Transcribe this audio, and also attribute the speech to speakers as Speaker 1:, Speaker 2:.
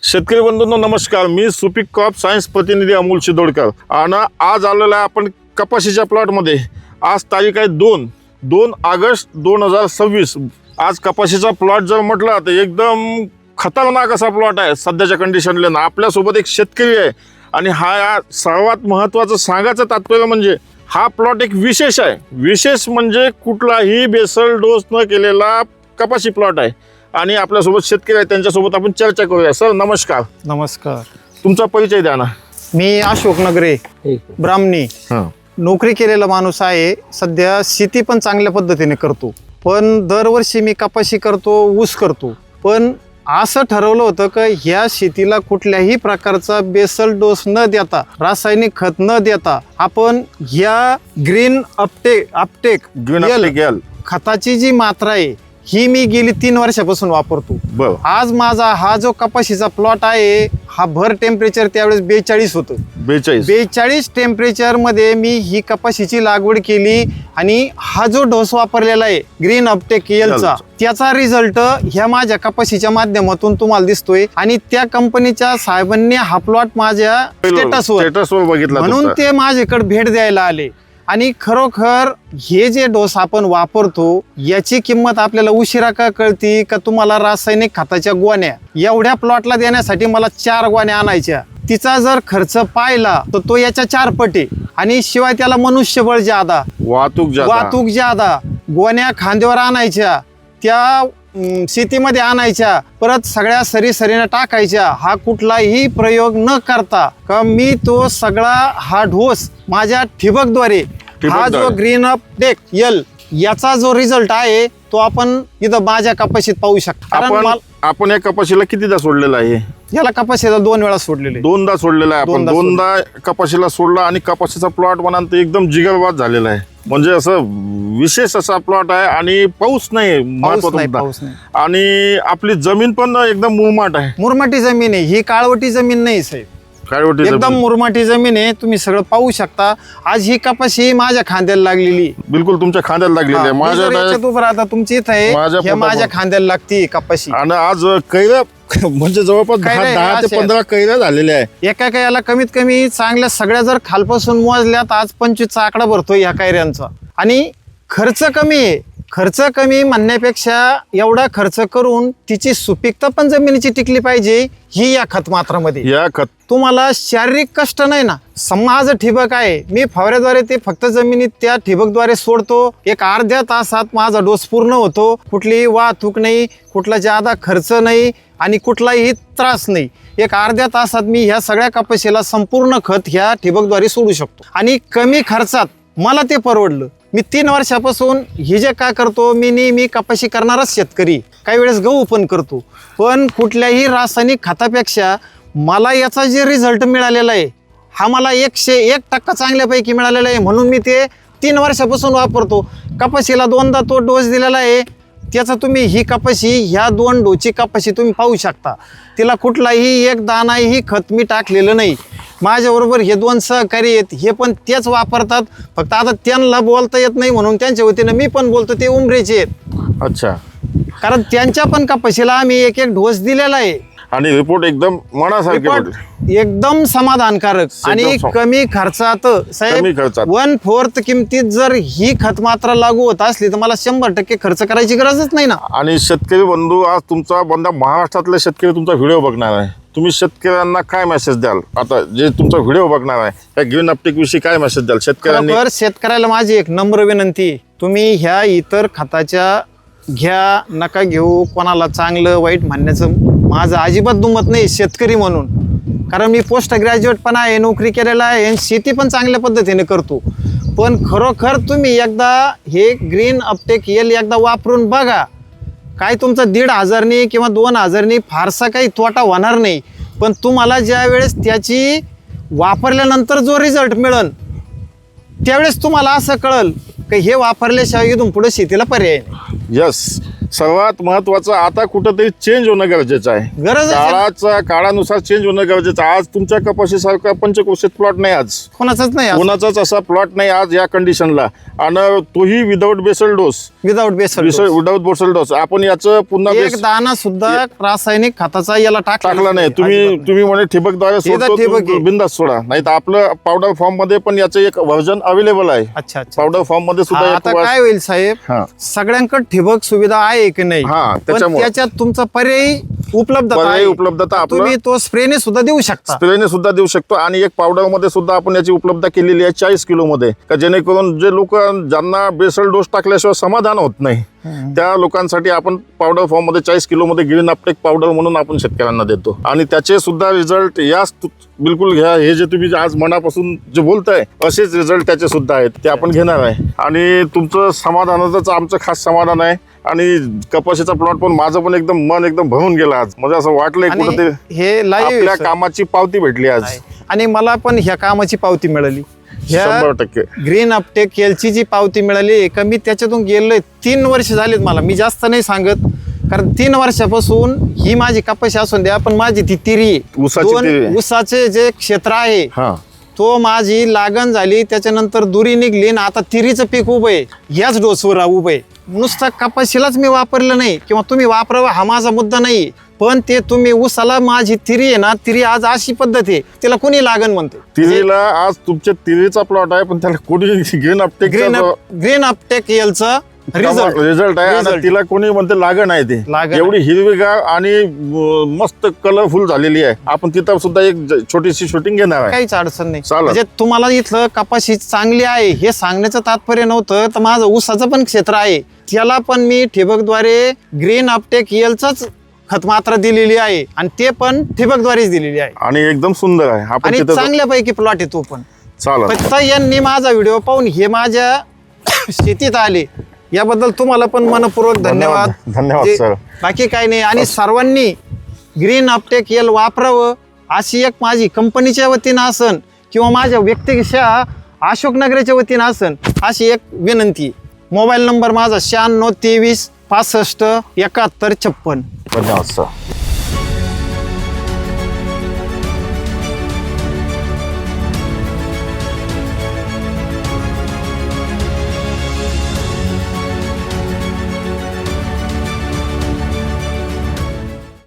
Speaker 1: शेतकरी बंधूंनो नमस्कार. मी सुपीक क्रॉप सायन्स प्रतिनिधी अमोल शिदोडकर आणि आज आलेलो आहे आपण कपाशीच्या प्लॉटमध्ये. आज तारीख आहे 2 ऑगस्ट 2026. आज कपाशीचा प्लॉट जर म्हटलं तर एकदम खतरनाक असा प्लॉट आहे सध्याच्या कंडिशनला ना. आपल्यासोबत एक शेतकरी आहे आणि हा सर्वात महत्त्वाचं सांगायचं तात्पर्य म्हणजे हा प्लॉट एक विशेष आहे. विशेष म्हणजे कुठलाही बेसल डोस न केलेला कपाशी प्लॉट आहे आणि आपल्यासोबत शेतकरी आहे, त्यांच्यासोबत आपण चर्चा करूया. सर नमस्कार.
Speaker 2: नमस्कार.
Speaker 1: तुमचा परिचय द्या ना.
Speaker 2: मी अशोक नगरे, ब्राह्मणी. नोकरी केलेला माणूस आहे. सध्या शेती पण चांगल्या पद्धतीने करतो, पण दरवर्षी मी कपाशी करतो, ऊस करतो. पण असं ठरवलं होतं की ह्या शेतीला कुठल्याही प्रकारचा बेसल डोस न देता, रासायनिक खत न देता आपण ह्या ग्रीन अपटेक खताची जी मात्रा आहे ही मी गेली 3 वर्षापासून वापरतो. आज माझा हा जो कपाशीचा प्लॉट आहे हा भर टेम्परेचर त्यावेळेस 42 होतं. 42 टेम्परेचर मध्ये मी ही कपाशीची लागवड केली आणि हा जो डोस वापरलेला आहे ग्रीन अपटेक एलचा, त्याचा रिझल्ट ह्या माझ्या कपाशीच्या माध्यमातून तुम्हाला दिसतोय. आणि त्या कंपनीच्या साहेबांनी हा प्लॉट माझ्या स्टेटसवर
Speaker 1: बघितला
Speaker 2: म्हणून ते माझ्याकडे भेट द्यायला आले. आणि खरोखर हे जे डोस आपण वापरतो याची किंमत आपल्याला उशिरा का कळती का तुम्हाला रासायनिक खताच्या गोण्या एवढ्या प्लॉटला देण्यासाठी मला 4 गोण्या आणायच्या. तिचा जर खर्च पाहिला तर तो याच्या 4 पटी. आणि शिवाय त्याला मनुष्यबळ ज्यादा, वाहतूक ज्यादा, गोण्या खांद्यावर आणायच्या, त्या शेतीमध्ये आणायच्या, परत सगळ्या सरीने टाकायच्या. हा कुठलाही प्रयोग न करता का मी तो सगळा हा डोस माझ्या ठिबकद्वारे हा जो ग्रीन अपटेक एल याचा जो रिझल्ट आहे तो आपण इथं माझ्या कपाशीत पाहू शकतो.
Speaker 1: आपण या कपाशीला कितीदा सोडलेला आहे?
Speaker 2: याला कपाशीला 2 वेळा सोडलेले.
Speaker 1: 2दा सोडलेला आहे आपण. 2दा कपाशीला सोडला आणि कपाशीचा प्लॉट म्हणाल तर एकदम जिगरबाज झालेला आहे. म्हणजे असं विशेष असा प्लॉट आहे आणि पाऊस नाही महत्वाचा. आणि आपली जमीन पण एकदम मुरमाट आहे.
Speaker 2: मुरमाटी जमीन आहे ही, काळवटी जमीन नाही साहेब. एकदम मुरमाटी जमीन आहे. तुम्ही सगळं पाहू शकता. आज ही कपाशी माझ्या खांद्याला लागलेली.
Speaker 1: बिलकुल तुमच्या खांद्याला लागलेली आहे.
Speaker 2: माझ्या तुमची इथं आहे, माझ्या खांद्याला लागते कपाशी.
Speaker 1: आणि आज कैऱ्या म्हणजे जवळपास 10 ते 15 कैऱ्या झालेल्या आहे.
Speaker 2: एका कैऱ्याला कमीत कमी चांगल्या सगळ्या जर खालपासून मोजल्यात आज 25चा आकडा भरतोय ह्या कैऱ्यांचा. आणि खर्च कमी आहे. खर्च कमी म्हणण्यापेक्षा एवढा खर्च करून तिची सुपीकता पण जमिनीची टिकली पाहिजे ही या खत मात्रामध्ये.
Speaker 1: या खत
Speaker 2: तुम्हाला शारीरिक कष्ट नाही ना. माझं ठिबक आहे, मी फवाऱ्याद्वारे ते फक्त जमिनीत त्या ठिबकद्वारे सोडतो. एक अर्ध्या तासात माझा डोस पूर्ण होतो. कुठलीही वाहतूक नाही, कुठला जादा खर्च नाही आणि कुठलाही त्रास नाही. एक अर्ध्या तासात मी ह्या सगळ्या कपाशीला संपूर्ण खत ह्या ठिबकद्वारे सोडू शकतो. आणि कमी खर्चात मला ते परवडलं. मी 3 वर्षापासून हे जे काय करतो, मी नेहमी कपाशी करणारच शेतकरी, काही वेळेस गहू पण करतो, पण कुठल्याही रासायनिक खतापेक्षा मला याचा जे रिझल्ट मिळालेला आहे हा मला 101% चांगल्यापैकी मिळालेला आहे. म्हणून मी ते 3 वर्षापासून वापरतो. कपाशीला 2दा तो डोस दिलेला आहे. त्याचा तुम्ही ही कपाशी, ह्या 2 डोसची कपाशी तुम्ही पाहू शकता. तिला कुठलाही एक दाणाही खत मी टाकलेलं नाही. माझ्याबरोबर हे 2 सहकारी आहेत, हे पण तेच वापरतात. फक्त आता त्यांना बोलता येत नाही म्हणून त्यांच्या वतीनं मी पण बोलतो. ते उमरेचे आहेत.
Speaker 1: अच्छा.
Speaker 2: कारण त्यांच्या पण कपाशीला आम्ही 1 डोस दिलेला आहे
Speaker 1: आणि रिपोर्ट एकदम मनासारखे,
Speaker 2: एकदम समाधानकारक आणि कमी खर्चात. साहेब 1/4 किमतीत जर ही खत मात्रा लागू होत असली तर मला 100% खर्च करायची गरजच नाही ना.
Speaker 1: आणि शेतकरी बंधू, आज तुमचा बंदा महाराष्ट्रातले शेतकरी तुमचा व्हिडिओ बघणार आहे. तुम्ही शेतकऱ्यांना काय मेसेज द्याल? आता जे तुमचा व्हिडिओ बघणार आहे त्या ग्रीन अपटेक विषयी काय मेसेज द्याल शेतकऱ्यांना?
Speaker 2: शेतकऱ्याला माझी एक नम्र विनंती, तुम्ही ह्या इतर खताच्या घ्या नका घेऊ. कोणाला चांगलं वाईट म्हणण्याचं माझं अजिबात दुमत नाही शेतकरी म्हणून. कारण मी पोस्ट ग्रॅज्युएट पण आहे, नोकरी केलेला आहे आणि शेती पण चांगल्या पद्धतीने करतो. पण खरोखर तुम्ही एकदा हे ग्रीन अपटेक एल एकदा वापरून बघा. काय तुमचा 1,500 किंवा 2,000 फारसा काही तोटा होणार नाही. पण तुम्हाला ज्या वेळेस त्याची वापरल्यानंतर जो रिझल्ट मिळेल त्यावेळेस तुम्हाला असं कळेल की हे वापरल्याशिवाय इथून पुढे शेतीला पर्याय नाही.
Speaker 1: यस. सर्वात महत्वाचं आता कुठंतरी चेंज होणं गरजेचं आहे.
Speaker 2: गरज आहे.
Speaker 1: काळानुसार चेंज होणं गरजेचं आहे. आज तुमच्या कपाशीसारखा पंचक्रोशीत प्लॉट नाही, आज
Speaker 2: कोणाचाच नाही असं.
Speaker 1: कोणाचाच असा प्लॉट नाही आज या कंडिशनला, आणि तोही without basal dose.
Speaker 2: Without basal
Speaker 1: without basal dose. आपण याचं पुन्हा
Speaker 2: एक दाना सुद्धा रासायनिक खताचा याला
Speaker 1: टाकला नाही. तुम्ही म्हणे ठिबकद्वारे
Speaker 2: ठिबक आहे.
Speaker 1: बिंदास सोडा, नाही तर आपलं पावडर फॉर्म मध्ये पण याचं एक व्हर्जन अवेलेबल आहे.
Speaker 2: अच्छा अच्छा.
Speaker 1: पावडर फॉर्म मध्ये सुद्धा
Speaker 2: आता
Speaker 1: एक
Speaker 2: काय होईल साहेब,
Speaker 1: हा.
Speaker 2: सगळ्यांकडे ठिबक सुविधा आहे की नाही,
Speaker 1: हा,
Speaker 2: पण
Speaker 1: त्याच्यामुळे.
Speaker 2: त्याच्यात तुमचा पर्यायी उपलब्धता
Speaker 1: पर्यायी
Speaker 2: आहे.
Speaker 1: उपलब्धता आपलं
Speaker 2: तुम्ही तो स्प्रेने सुद्धा देऊ शकता.
Speaker 1: स्प्रेने सुद्धा देऊ शकतो, आणि एक पावडर मध्ये सुद्धा आपण याची उपलब्धता केलेली आहे 40 किलो मध्ये, का जेणेकरून जे लोक ज्यांना बेसल डोस टाकल्याशिवाय समाधान होत नाही त्या लोकांसाठी आपण पावडर फॉर्म मध्ये 40 किलो मध्ये ग्रीन अपटेक पावडर म्हणून आपण शेतकऱ्यांना देतो, आणि त्याचे सुद्धा रिझल्ट याच बिलकुल घ्या. हे जे तुम्ही आज मनापासून जे बोलताय असेच रिझल्ट त्याचे सुद्धा आहेत, ते आपण घेणार आहे. आणि तुमचं समाधानाचंच आमचं खास समाधान आहे. आणि कपाशीचा प्लॉट पण माझं पण एकदम मन एकदम भरून गेलं आज. म्हणजे असं वाटलंय
Speaker 2: आणि
Speaker 1: कुठंतरी
Speaker 2: हे लाईव्ह
Speaker 1: आपल्या कामाची पावती भेटली आज.
Speaker 2: आणि मला पण ह्या कामाची पावती मिळाली.
Speaker 1: 100%
Speaker 2: ग्रीन अपटेक एलची जी पावती मिळाली का, मी त्याच्यातून गेलोय. 3 वर्ष झालीत मला, मी जास्त नाही सांगत, कारण 3 वर्षापासून ही माझी कपाशी असून द्या, पण माझी ती तिरी
Speaker 1: ऊसाची तिरी.
Speaker 2: ऊसाचे जे क्षेत्र आहे
Speaker 1: हा,
Speaker 2: तो माझी लागण झाली, त्याच्यानंतर दुरी निघली ना, आता तिरीचं पीक उभं आहे, याच डोसवर उभं आहे. नुसतं कपाशीलाच मी वापरलं नाही, किंवा तुम्ही वापरावं हा माझा मुद्दा नाही, पण ते तुम्ही ऊसाला माझी तिरी आहे ना, तिरी आज अशी पद्धत आहे, तिला कोणी लागण म्हणते.
Speaker 1: तिरीला आज तुमच्या तिरीचा प्लॉट आहे, पण त्याला कोणी ग्रीन अपटेक
Speaker 2: ग्रीन अपटेक एलचं
Speaker 1: रिझल्ट आहे, आणि तिला कोणी म्हणते लागण आहे. ती
Speaker 2: लागण
Speaker 1: एवढी हिरवीगार आणि मस्त कलरफुल झालेली आहे. आपण तिथं सुद्धा एक छोटीशी शूटिंग घेणार आहे.
Speaker 2: काहीच अडचण नाही.
Speaker 1: चालेल.
Speaker 2: म्हणजे तुम्हाला इथलं कपाशी चांगली आहे हे सांगण्याचं तात्पर्य नव्हतं, तर माझं ऊसाचं पण क्षेत्र आहे, त्याला पण मी ठिबकद्वारे ग्रीन अपटेक एलचंच खत मात्रा दिलेली आहे, आणि ते पण ठिबकद्वारेच दिलेली आहे,
Speaker 1: आणि एकदम सुंदर आहे. आपण
Speaker 2: आणि
Speaker 1: तिथं
Speaker 2: चांगल्यापैकी प्लॉट आहे तो पण.
Speaker 1: चालेल.
Speaker 2: फक्त यांनी माझा व्हिडिओ पाहून हे माझ्या शेतीत आले, याबद्दल तुम्हाला पण मनपूर्वक धन्यवाद.
Speaker 1: धन्यवाद सर.
Speaker 2: बाकी काही नाही. आणि सर्वांनी ग्रीन अपटेक एल वापरावं अशी एक माझी कंपनीच्या वतीनं असन, किंवा माझ्या व्यक्तिशः अशोकनगरच्या वतीनं असन, अशी एक विनंती. मोबाईल नंबर माझा 96 23 65 71 56.
Speaker 1: धन्यवाद सर.